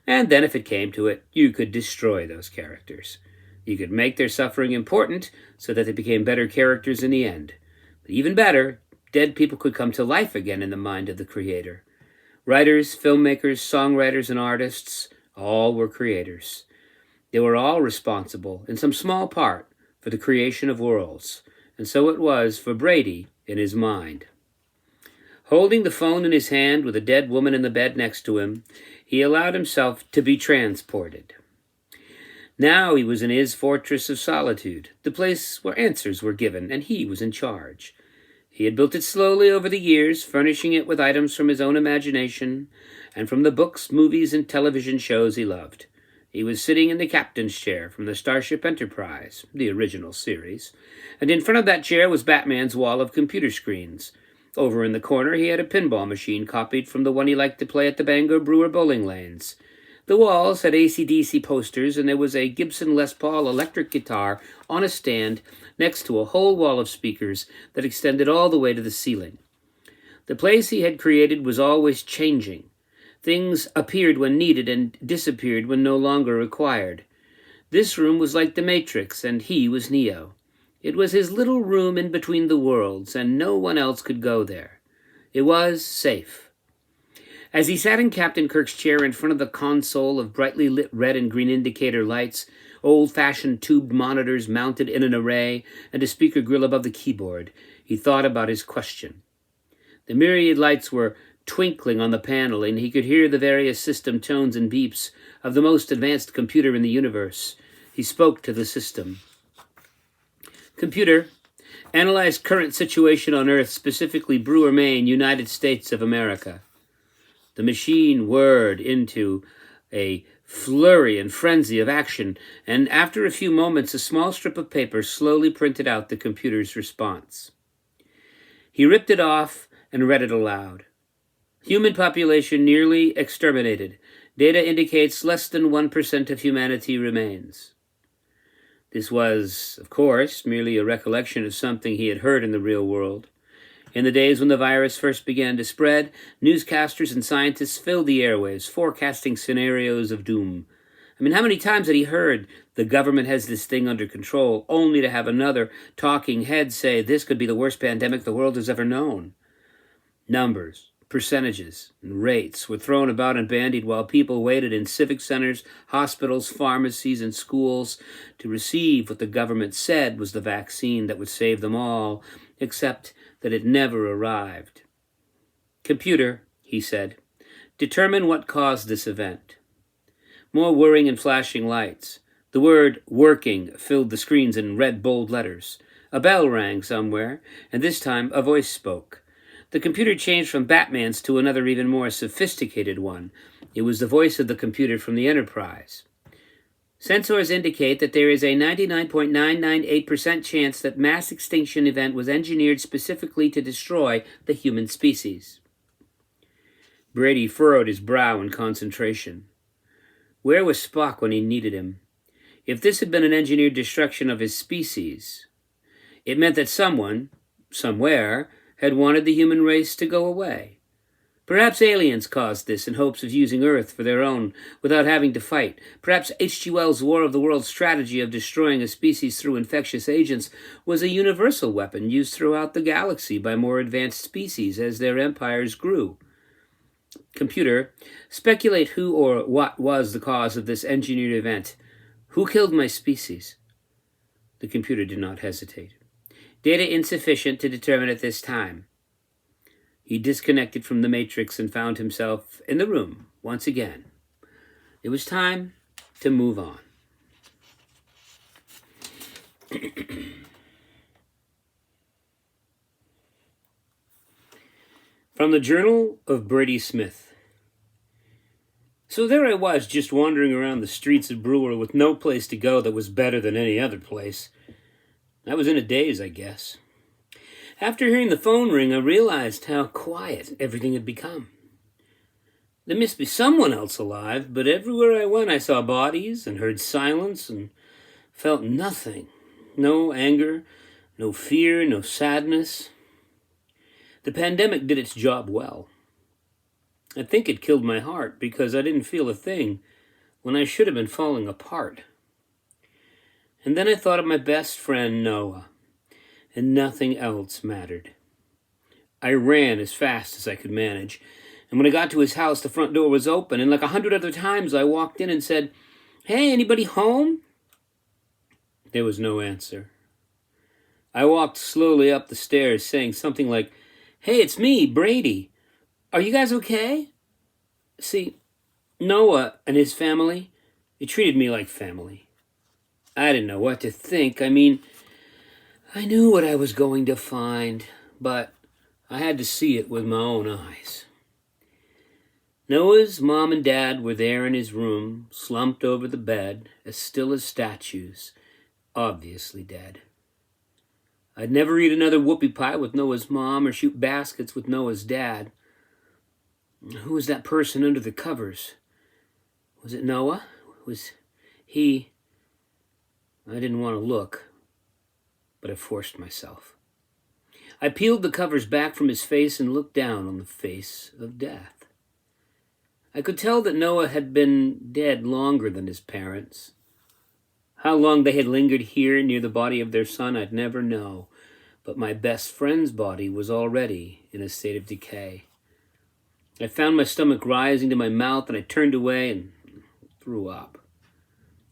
and then if it came to it, you could destroy those characters. You could make their suffering important so that they became better characters in the end. But even better, dead people could come to life again in the mind of the creator. Writers, filmmakers, songwriters, and artists, all were creators. They were all responsible, in some small part, for the creation of worlds, and so it was for Brady in his mind. Holding the phone in his hand with a dead woman in the bed next to him, he allowed himself to be transported. Now he was in his fortress of solitude, the place where answers were given, and he was in charge. He had built it slowly over the years, furnishing it with items from his own imagination and from the books, movies, and television shows he loved. He was sitting in the captain's chair from the Starship Enterprise, the original series, and in front of that chair was Batman's wall of computer screens. Over in the corner he had a pinball machine copied from the one he liked to play at the Bangor Brewer bowling lanes. The walls had AC/DC posters, and there was a Gibson Les Paul electric guitar on a stand next to a whole wall of speakers that extended all the way to the ceiling. The place he had created was always changing. Things appeared when needed and disappeared when no longer required. This room was like the Matrix, and he was Neo. It was his little room in between the worlds, and no one else could go there. It was safe. As he sat in Captain Kirk's chair in front of the console of brightly lit red and green indicator lights, old-fashioned tubed monitors mounted in an array, and a speaker grill above the keyboard, he thought about his question. The myriad lights were twinkling on the panel, and he could hear the various system tones and beeps of the most advanced computer in the universe. He spoke to the system. "Computer, analyze current situation on Earth, specifically Brewer, Maine, United States of America." The machine whirred into a flurry and frenzy of action, and after a few moments a small strip of paper slowly printed out the computer's response. He ripped it off and read it aloud. "Human population nearly exterminated. Data indicates less than 1% of humanity remains." This was, of course, merely a recollection of something he had heard in the real world. In the days when the virus first began to spread, newscasters and scientists filled the airwaves, forecasting scenarios of doom. I mean, how many times had he heard, "The government has this thing under control," only to have another talking head say, "This could be the worst pandemic the world has ever known"? Numbers, percentages, and rates were thrown about and bandied while people waited in civic centers, hospitals, pharmacies, and schools to receive what the government said was the vaccine that would save them all, except that it never arrived. "Computer," he said, "determine what caused this event." More whirring and flashing lights. The word "working" filled the screens in red bold letters. A bell rang somewhere, and this time a voice spoke. The computer changed from Batman's to another even more sophisticated one. It was the voice of the computer from the Enterprise. "Sensors indicate that there is a 99.998% chance that mass extinction event was engineered specifically to destroy the human species." Brady furrowed his brow in concentration. Where was Spock when he needed him? If this had been an engineered destruction of his species, it meant that someone, somewhere, had wanted the human race to go away. Perhaps aliens caused this in hopes of using Earth for their own without having to fight. Perhaps H.G. Wells' War of the Worlds strategy of destroying a species through infectious agents was a universal weapon used throughout the galaxy by more advanced species as their empires grew. "Computer, speculate who or what was the cause of this engineered event. Who killed my species?" The computer did not hesitate. "Data insufficient to determine at this time." He disconnected from the Matrix and found himself in the room once again. It was time to move on. From the Journal of Brady Smith. So there I was, just wandering around the streets of Brewer with no place to go that was better than any other place. I was in a daze, I guess. After hearing the phone ring, I realized how quiet everything had become. There must be someone else alive, but everywhere I went I saw bodies and heard silence and felt nothing. No anger, no fear, no sadness. The pandemic did its job well. I think it killed my heart because I didn't feel a thing when I should have been falling apart. And then I thought of my best friend Noah, and nothing else mattered. I ran as fast as I could manage, and when I got to his house, the front door was open, and like 100 other times I walked in and said, "Hey, anybody home?" There was no answer. I walked slowly up the stairs, saying something like, "Hey, it's me, Brady. Are you guys okay?" See, Noah and his family, they treated me like family. I didn't know what to think. I mean, I knew what I was going to find, but I had to see it with my own eyes. Noah's mom and dad were there in his room, slumped over the bed, as still as statues, obviously dead. I'd never eat another whoopie pie with Noah's mom or shoot baskets with Noah's dad. Who was that person under the covers? Was it Noah? Was he... I didn't want to look, but I forced myself. I peeled the covers back from his face and looked down on the face of death. I could tell that Noah had been dead longer than his parents. How long they had lingered here near the body of their son, I'd never know, but my best friend's body was already in a state of decay. I found my stomach rising to my mouth, and I turned away and threw up.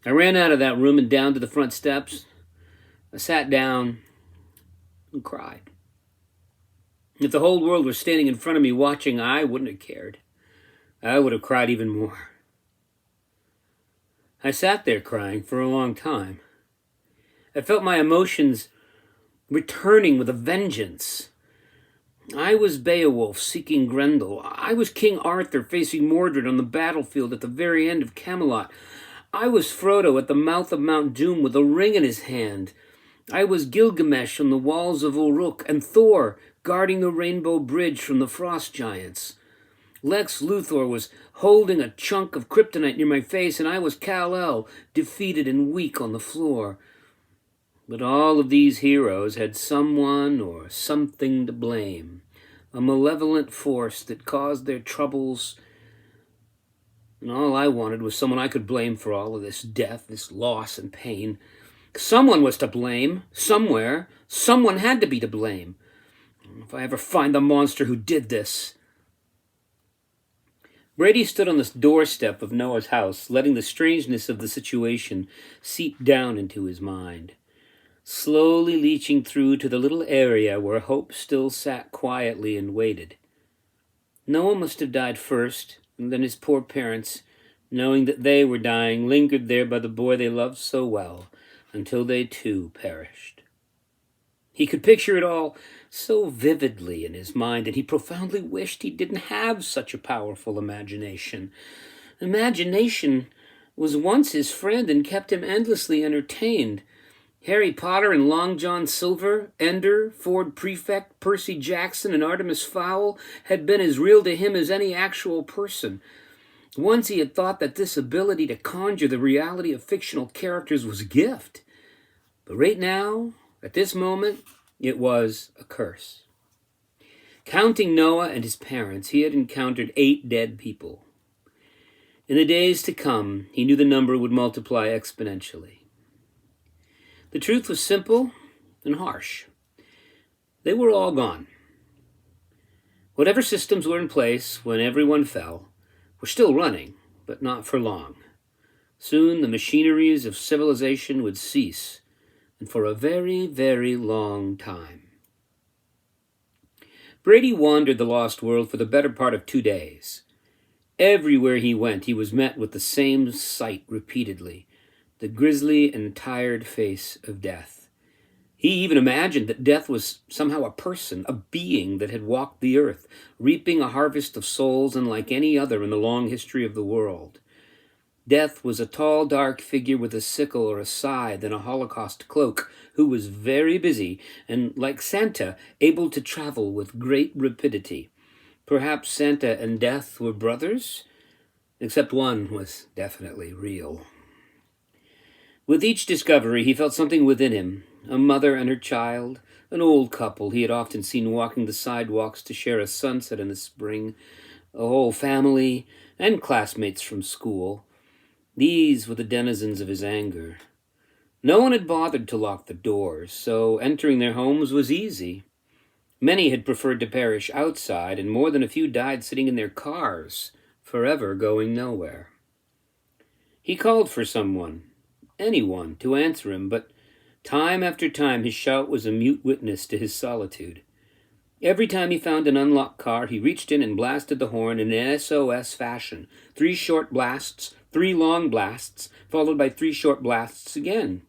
I ran out of that room and down to the front steps. I sat down and cried. If the whole world were standing in front of me watching, I wouldn't have cared. I would have cried even more. I sat there crying for a long time. I felt my emotions returning with a vengeance. I was Beowulf seeking Grendel. I was King Arthur facing Mordred on the battlefield at the very end of Camelot. I was Frodo at the mouth of Mount Doom with a ring in his hand. I was Gilgamesh on the walls of Uruk, and Thor guarding the Rainbow Bridge from the Frost Giants. Lex Luthor was holding a chunk of kryptonite near my face, and I was Kal-El, defeated and weak on the floor. But all of these heroes had someone or something to blame, a malevolent force that caused their troubles, and all I wanted was someone I could blame for all of this death, this loss and pain. Someone was to blame, somewhere. Someone had to be to blame. If I ever find the monster who did this. Brady stood on the doorstep of Noah's house, letting the strangeness of the situation seep down into his mind, slowly leaching through to the little area where hope still sat quietly and waited. Noah must have died first, and then his poor parents, knowing that they were dying, lingered there by the boy they loved so well, until they too perished. He could picture it all so vividly in his mind, and he profoundly wished he didn't have such a powerful imagination. Imagination was once his friend and kept him endlessly entertained. Harry Potter and Long John Silver, Ender, Ford Prefect, Percy Jackson, and Artemis Fowl had been as real to him as any actual person. Once he had thought that this ability to conjure the reality of fictional characters was a gift. But right now, at this moment, it was a curse. Counting Noah and his parents, he had encountered 8 dead people. In the days to come, he knew the number would multiply exponentially. The truth was simple and harsh. They were all gone. Whatever systems were in place when everyone fell were still running, but not for long. Soon the machineries of civilization would cease, and for a very, very long time. Brady wandered the lost world for the better part of 2 days. Everywhere he went, he was met with the same sight repeatedly, the grisly and tired face of death. He even imagined that death was somehow a person, a being that had walked the earth, reaping a harvest of souls unlike any other in the long history of the world. Death was a tall, dark figure with a sickle or a scythe and a Holocaust cloak, who was very busy and, like Santa, able to travel with great rapidity. Perhaps Santa and Death were brothers, except one was definitely real. With each discovery, he felt something within him, A mother and her child, an old couple he had often seen walking the sidewalks to share a sunset in the spring, a whole family, and classmates from school. These were the denizens of his anger. No one had bothered to lock the doors, so entering their homes was easy. Many had preferred to perish outside, and more than a few died sitting in their cars, forever going nowhere. He called for someone, anyone, to answer him, but time after time his shout was a mute witness to his solitude. Every time he found an unlocked car, he reached in and blasted the horn in an SOS fashion. 3 short blasts, 3 long blasts, followed by 3 short blasts again.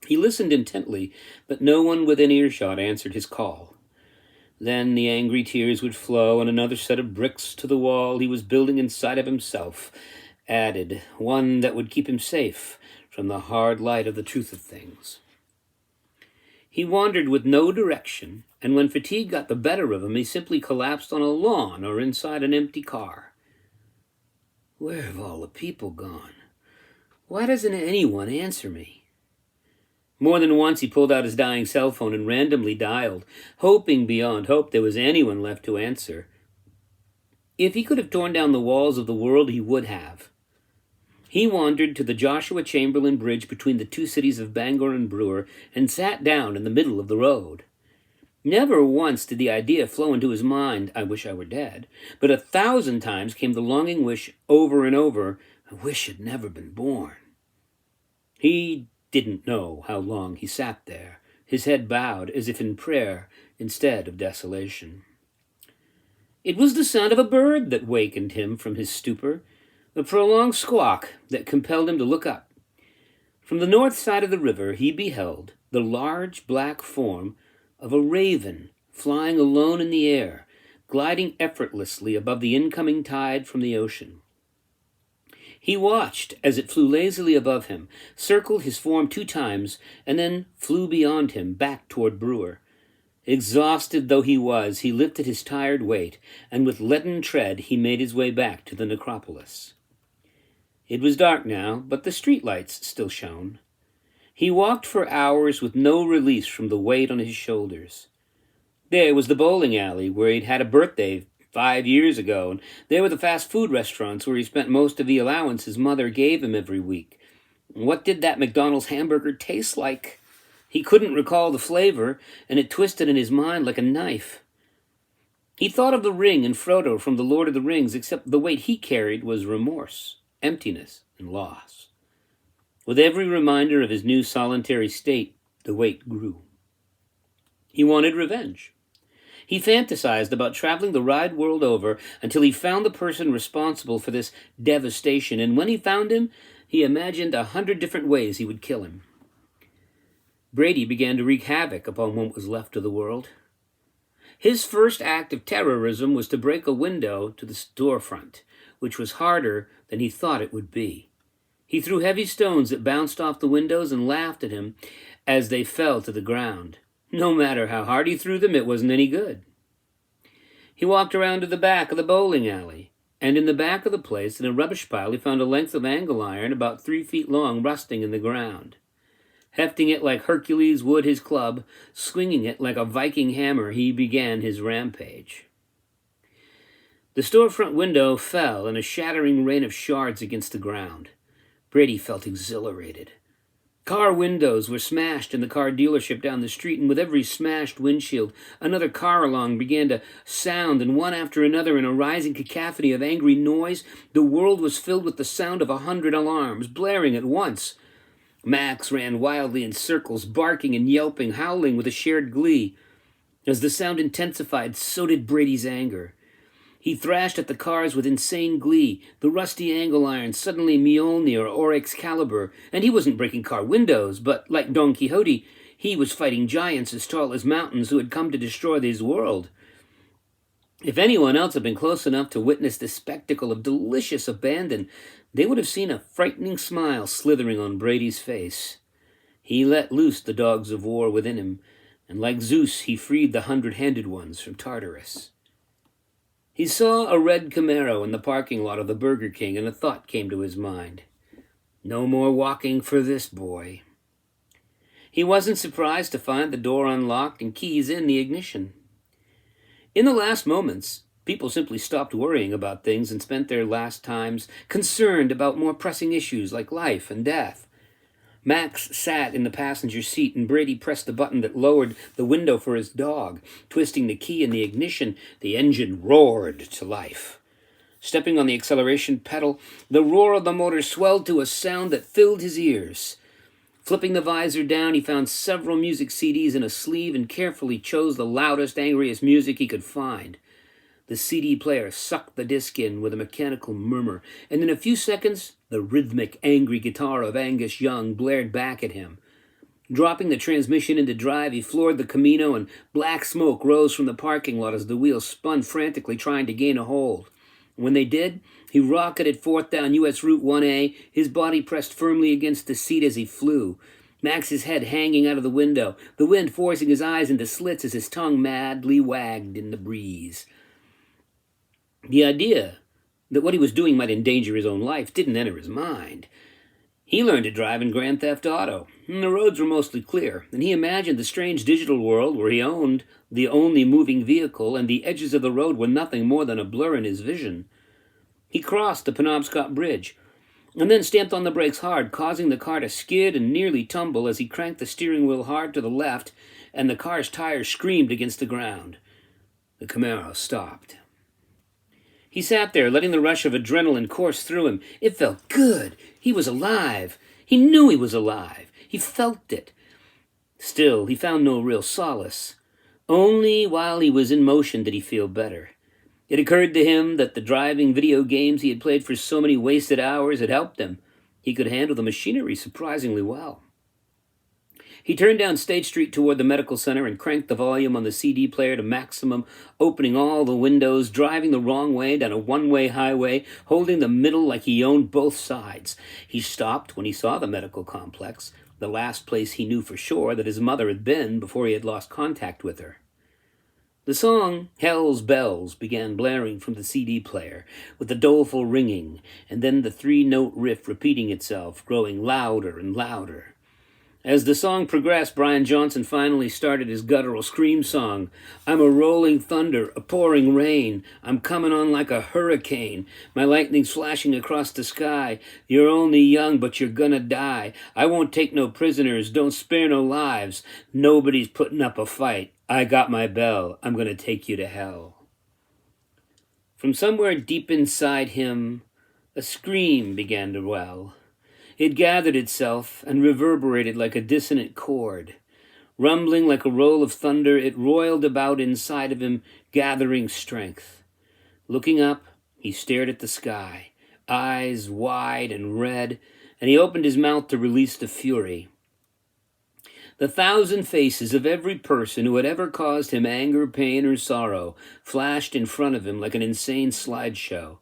He listened intently, but no one within earshot answered his call. Then the angry tears would flow, and another set of bricks to the wall he was building inside of himself added, one that would keep him safe from the hard light of the truth of things. He wandered with no direction, and when fatigue got the better of him, he simply collapsed on a lawn or inside an empty car. Where have all the people gone? Why doesn't anyone answer me? More than once he pulled out his dying cell phone and randomly dialed, hoping beyond hope there was anyone left to answer. If he could have torn down the walls of the world, he would have. He wandered to the Joshua Chamberlain Bridge between the 2 cities of Bangor and Brewer and sat down in the middle of the road. Never once did the idea flow into his mind, I wish I were dead, but 1,000 times came the longing wish over and over, I wish I'd never been born. He didn't know how long he sat there, his head bowed as if in prayer instead of desolation. It was the sound of a bird that wakened him from his stupor, a prolonged squawk that compelled him to look up. From the north side of the river he beheld the large black form of a raven flying alone in the air, gliding effortlessly above the incoming tide from the ocean. He watched as it flew lazily above him, circled his form 2 times, and then flew beyond him, back toward Brewer. Exhausted though he was, he lifted his tired weight, and with leaden tread he made his way back to the necropolis. It was dark now, but the streetlights still shone. He walked for hours with no release from the weight on his shoulders. There was the bowling alley where he'd had a birthday 5 years ago, and there were the fast food restaurants where he spent most of the allowance his mother gave him every week. What did that McDonald's hamburger taste like? He couldn't recall the flavor, and it twisted in his mind like a knife. He thought of the ring and Frodo from The Lord of the Rings, except the weight he carried was remorse, emptiness, and loss. With every reminder of his new solitary state, the weight grew. He wanted revenge. He fantasized about traveling the wide world over until he found the person responsible for this devastation, and when he found him, he imagined 100 different ways he would kill him. Brady began to wreak havoc upon what was left of the world. His first act of terrorism was to break a window to the storefront, which was harder than he thought it would be. He threw heavy stones that bounced off the windows and laughed at him as they fell to the ground. No matter how hard he threw them, it wasn't any good. He walked around to the back of the bowling alley, and in the back of the place, in a rubbish pile, he found a length of angle iron about 3 feet long rusting in the ground. Hefting it like Hercules would his club, swinging it like a Viking hammer, he began his rampage. The storefront window fell in a shattering rain of shards against the ground. Brady felt exhilarated. Car windows were smashed in the car dealership down the street, and with every smashed windshield, another car along began to sound, and one after another, in a rising cacophony of angry noise, the world was filled with the sound of 100 alarms, blaring at once. Max ran wildly in circles, barking and yelping, howling with a shared glee. As the sound intensified, so did Brady's anger. He thrashed at the cars with insane glee, the rusty angle iron suddenly Mjolnir or Excalibur, and he wasn't breaking car windows, but, like Don Quixote, he was fighting giants as tall as mountains who had come to destroy his world. If anyone else had been close enough to witness this spectacle of delicious abandon, they would have seen a frightening smile slithering on Brady's face. He let loose the dogs of war within him, and like Zeus, he freed the 100-handed ones from Tartarus. He saw a red Camaro in the parking lot of the Burger King, and a thought came to his mind. No more walking for this boy. He wasn't surprised to find the door unlocked and keys in the ignition. In the last moments, people simply stopped worrying about things and spent their last times concerned about more pressing issues like life and death. Max sat in the passenger seat and Brady pressed the button that lowered the window for his dog. Twisting the key in the ignition, the engine roared to life. Stepping on the acceleration pedal, the roar of the motor swelled to a sound that filled his ears. Flipping the visor down, he found several music CDs in a sleeve and carefully chose the loudest, angriest music he could find. The CD player sucked the disc in with a mechanical murmur, and in a few seconds, the rhythmic, angry guitar of Angus Young blared back at him. Dropping the transmission into drive, he floored the Camino, and black smoke rose from the parking lot as the wheels spun frantically trying to gain a hold. When they did, he rocketed forth down U.S. Route 1A, his body pressed firmly against the seat as he flew. Max's head hanging out of the window, the wind forcing his eyes into slits as his tongue madly wagged in the breeze. The idea that what he was doing might endanger his own life didn't enter his mind. He learned to drive in Grand Theft Auto, and the roads were mostly clear, and he imagined the strange digital world where he owned the only moving vehicle, and the edges of the road were nothing more than a blur in his vision. He crossed the Penobscot Bridge, and then stamped on the brakes hard, causing the car to skid and nearly tumble as he cranked the steering wheel hard to the left, and the car's tires screamed against the ground. The Camaro stopped. He sat there, letting the rush of adrenaline course through him. It felt good. He was alive. He knew he was alive. He felt it. Still, he found no real solace. Only while he was in motion did he feel better. It occurred to him that the driving video games he had played for so many wasted hours had helped him. He could handle the machinery surprisingly well. He turned down State Street toward the medical center and cranked the volume on the CD player to maximum, opening all the windows, driving the wrong way down a one-way highway, holding the middle like he owned both sides. He stopped when he saw the medical complex, the last place he knew for sure that his mother had been before he had lost contact with her. The song Hell's Bells began blaring from the CD player, with a doleful ringing, and then the three-note riff repeating itself, growing louder and louder. As the song progressed, Brian Johnson finally started his guttural scream song. I'm a rolling thunder, a pouring rain. I'm coming on like a hurricane. My lightning's flashing across the sky. You're only young, but you're gonna die. I won't take no prisoners, don't spare no lives. Nobody's putting up a fight. I got my bell. I'm gonna take you to hell. From somewhere deep inside him, a scream began to well. It gathered itself and reverberated like a dissonant chord. Rumbling like a roll of thunder, it roiled about inside of him, gathering strength. Looking up, he stared at the sky, eyes wide and red, and he opened his mouth to release the fury. The thousand faces of every person who had ever caused him anger, pain, or sorrow flashed in front of him like an insane slideshow.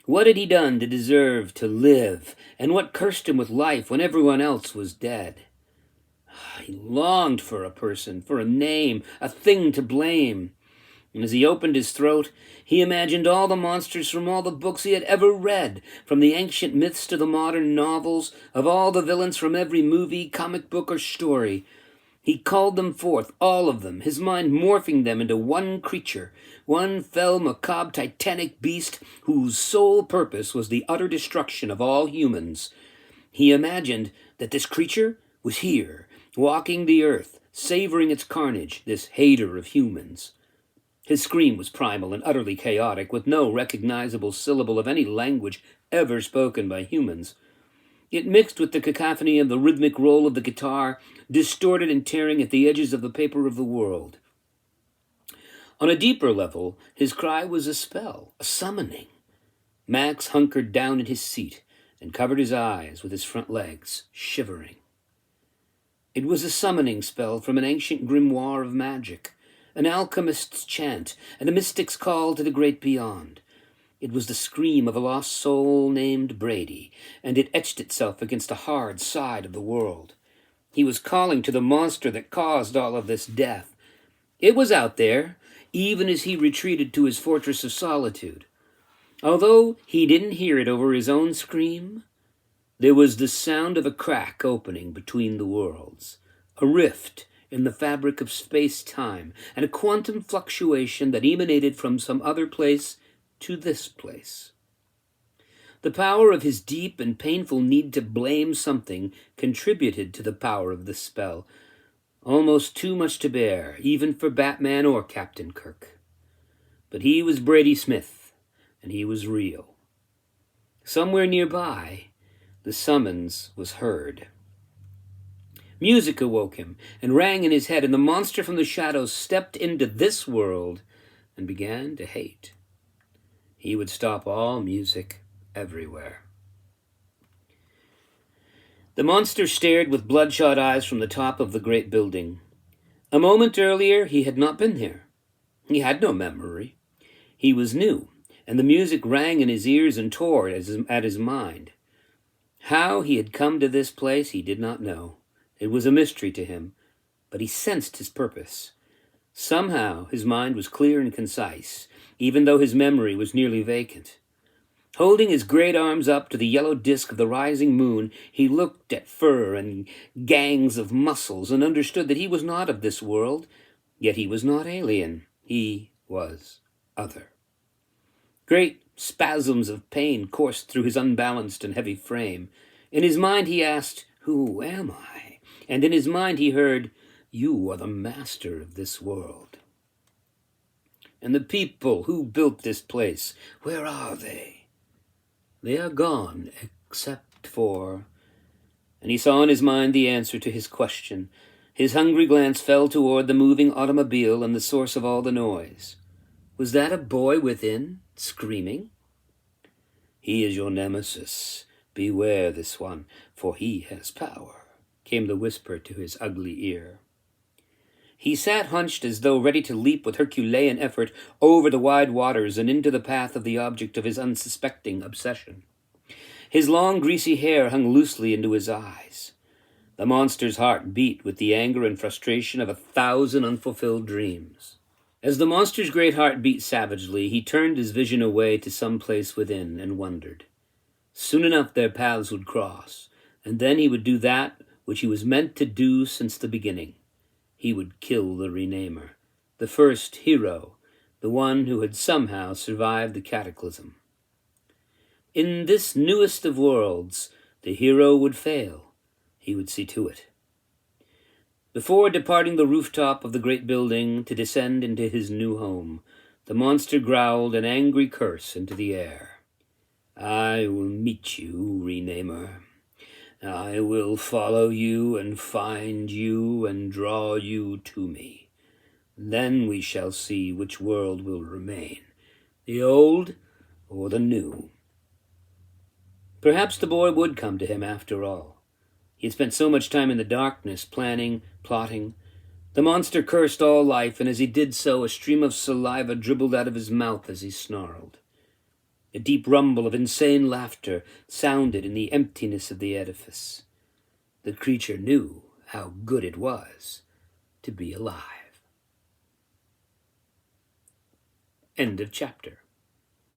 What had he done to deserve to live, and what cursed him with life when everyone else was dead? He longed for a person, for a name, a thing to blame. And as he opened his throat, he imagined all the monsters from all the books he had ever read, from the ancient myths to the modern novels, of all the villains from every movie, comic book, or story. He called them forth, all of them, his mind morphing them into one creature, one fell, macabre, titanic beast whose sole purpose was the utter destruction of all humans. He imagined that this creature was here, walking the earth, savoring its carnage, this hater of humans. His scream was primal and utterly chaotic, with no recognizable syllable of any language ever spoken by humans. It mixed with the cacophony of the rhythmic roll of the guitar, distorted and tearing at the edges of the paper of the world. On a deeper level, his cry was a spell, a summoning. Max hunkered down in his seat and covered his eyes with his front legs, shivering. It was a summoning spell from an ancient grimoire of magic, an alchemist's chant, and a mystic's call to the great beyond. It was the scream of a lost soul named Brady, and it etched itself against the hard side of the world. He was calling to the monster that caused all of this death. It was out there, even as he retreated to his fortress of solitude. Although he didn't hear it over his own scream, there was the sound of a crack opening between the worlds, a rift in the fabric of space-time, and a quantum fluctuation that emanated from some other place to this place. The power of his deep and painful need to blame something contributed to the power of the spell, almost too much to bear, even for Batman or Captain Kirk. But he was Brady Smith, and he was real. Somewhere nearby, the summons was heard. Music awoke him and rang in his head, and the monster from the shadows stepped into this world and began to hate. He would stop all music everywhere. The monster stared with bloodshot eyes from the top of the great building. A moment earlier, he had not been here. He had no memory. He was new, and the music rang in his ears and tore at his mind. How he had come to this place, he did not know. It was a mystery to him, but he sensed his purpose. Somehow his mind was clear and concise, even though his memory was nearly vacant. Holding his great arms up to the yellow disk of the rising moon, he looked at fur and gangs of muscles and understood that he was not of this world, yet he was not alien. He was other. Great spasms of pain coursed through his unbalanced and heavy frame. In his mind he asked, "Who am I?" And in his mind he heard, "You are the master of this world." And the people who built this place, where are they? They are gone, except for... And he saw in his mind the answer to his question. His hungry glance fell toward the moving automobile and the source of all the noise. Was that a boy within, screaming? "He is your nemesis. Beware this one, for he has power," came the whisper to his ugly ear. He sat hunched as though ready to leap with Herculean effort over the wide waters and into the path of the object of his unsuspecting obsession. His long, greasy hair hung loosely into his eyes. The monster's heart beat with the anger and frustration of 1,000 unfulfilled dreams. As the monster's great heart beat savagely, he turned his vision away to some place within and wondered. Soon enough their paths would cross, and then he would do that which he was meant to do since the beginning. He would kill the Renamer, the first hero, the one who had somehow survived the cataclysm. In this newest of worlds, the hero would fail. He would see to it. Before departing the rooftop of the great building to descend into his new home, the monster growled an angry curse into the air. "I will meet you, Renamer. I will follow you and find you and draw you to me. Then we shall see which world will remain, the old or the new." Perhaps the boy would come to him after all. He had spent so much time in the darkness, planning, plotting. The monster cursed all life, and as he did so, a stream of saliva dribbled out of his mouth as he snarled. A deep rumble of insane laughter sounded in the emptiness of the edifice. The creature knew how good it was to be alive. End of chapter.